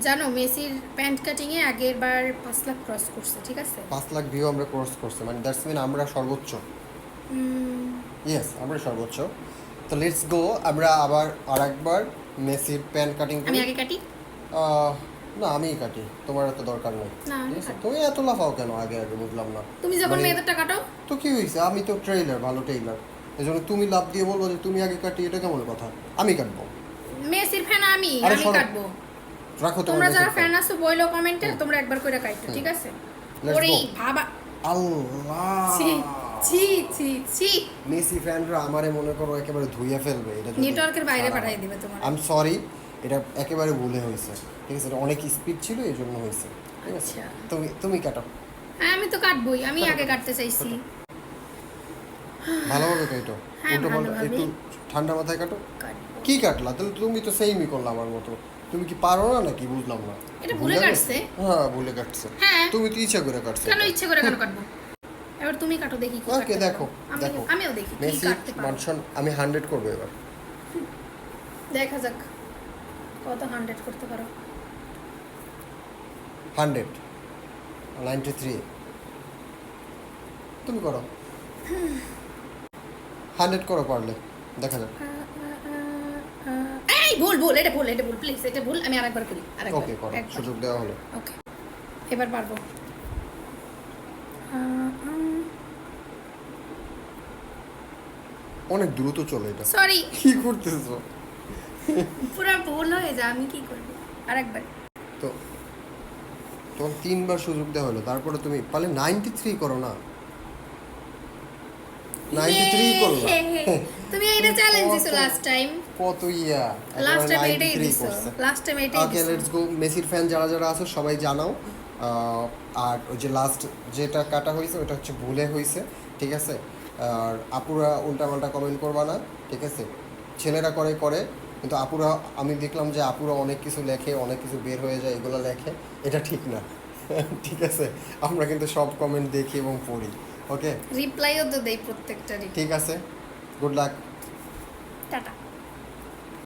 জানো মেসির pant cutting এ আগের বার 5 লাখ ক্রস করছে, ঠিক আছে? 5 লাখ ভিউ আমরা ক্রস করছি, মানে দ্যাটস মিন আমরা সর্বোচ্চ। ইয়েস, আমরা সর্বোচ্চ। তো লেটস গো, আমরা আবার আরেকবার মেসির প্যান কাটিং আমি করি। আগে কাটি। না, আমিই কাটি, তোমার এত দরকার নেই। না, আমি ঠিক আছে, কাটি। তুমি এত লাফাও কেন আগে আগে, বুঝলাম না। তুমি যখন মানে মেয়েদেরটা কাটো। তো কি হয়েছে, আমি তো ট্রেইলার, ভালো ট্রেইলার, এই জন্য তুমি লাভ দিয়ে বলবো যে তুমি আগে কাটি, এটা কেমন কথা? আমি কাটবো। মেসির ফ্যান আমি আরে আমি শোনো, কাটবো। রাখো তোমার তোমরা যারা মেসেজ। ফ্যান আছো বইলো কমেন্টে, হুম। তোমরা একবার কইরা কাটো, ঠিক আছে? Let's ওরে go. বাবা, আল্লাহ, ছি ছি ছি ছি। মেসি ফ্যানরা আমারে মনে করো একেবারে ধুইয়া ফেলবে, এটা নেটওয়ার্কের বাইরে পাঠিয়ে দিবে তোমার। আই এম সরি, এটা একেবারে ভুলে হয়েছে। ঠিক আছে, এটা অনেক স্পিড ছিল, এই জন্য হয়েছে। ঠিক আছে, আচ্ছা। তুমি তুমি কাটো। হ্যাঁ, আমি তো কাটবই, আমি আগে কাটতে চাইছি। ভালোভাবে কাটো, হ্যাঁ, উল্টো পাল্টা ভালোভাবেই একটু ঠান্ডা মাথায় কাটো। কাটবো। কি কাটলা তাহলে? তুমি তো সেইমই করলা আমার মতো। তুমি কি পারো না নাকি, বুঝলাম না। এটা ভুলে গেছো? কাটছে? হ্যাঁ, ভুলে কাটছে। হ্যাঁ। তুমি তো ইচ্ছা করে কাটছো কেন এটা। ইচ্ছে করে কেন কাটবো? এবার তুমি কাটো দেখি কি ওকে, কাটতে দেখো পারো। দেখো, আমিও দেখি কি মেসি কাটতে পারো। মানসন আমি 100 করবো এবার। দেখা যাক কত 100 করতে পারো। 100, 93, তুমি করো। 100 করো পারলে, দেখা যাক। এই ভুল ভুল, এটা ভুল, এটা ভুল, প্লিজ এটা ভুল, আমি আরেকবার করি, আরেকবার। ওকে, করো, একবার। সুযোগ দেওয়া হলো। ওকে, এবার পারবো। অনেক দ্রুত চলে এটা। সরি, কি করতেছো? পুরো ভুল হয়ে যায়, আমি কি করব? আরেকবার। তো তোমার 3বার সুযোগ দেওয়া হলো, তারপরে তুমি পারলে 93 করো না। 93 করো না। তুমি এটা চ্যালেঞ্জ দিছো লাস্ট টাইম। কত ইয়া, লাস্ট টাইম এটাই 93 দিছো, করছে। লাস্ট টাইম এটাই ওকে, দিছো। Let's go. মেসির ফ্যান যারা যারা আছো সবাই জানাও। আর ওই যে লাস্ট যেটা কাটা হয়েছে ওটা হচ্ছে ভুলে হয়েছে, ঠিক আছে? আর আপুরা উল্টাপাল্টা কমেন্ট করবা না, ঠিক আছে? ছেলেরা করে করে, কিন্তু আপুরা, আমি দেখলাম যে আপুরা অনেক কিছু লেখে, অনেক কিছু বের হয়ে যায়, এগুলো লেখে, এটা ঠিক না। ঠিক আছে, আমরা কিন্তু সব কমেন্ট দেখি এবং পড়ি। ওকে, রিপ্লাইও তো দেই প্রত্যেকটারই। ঠিক আছে, গুড লাক। টাটা।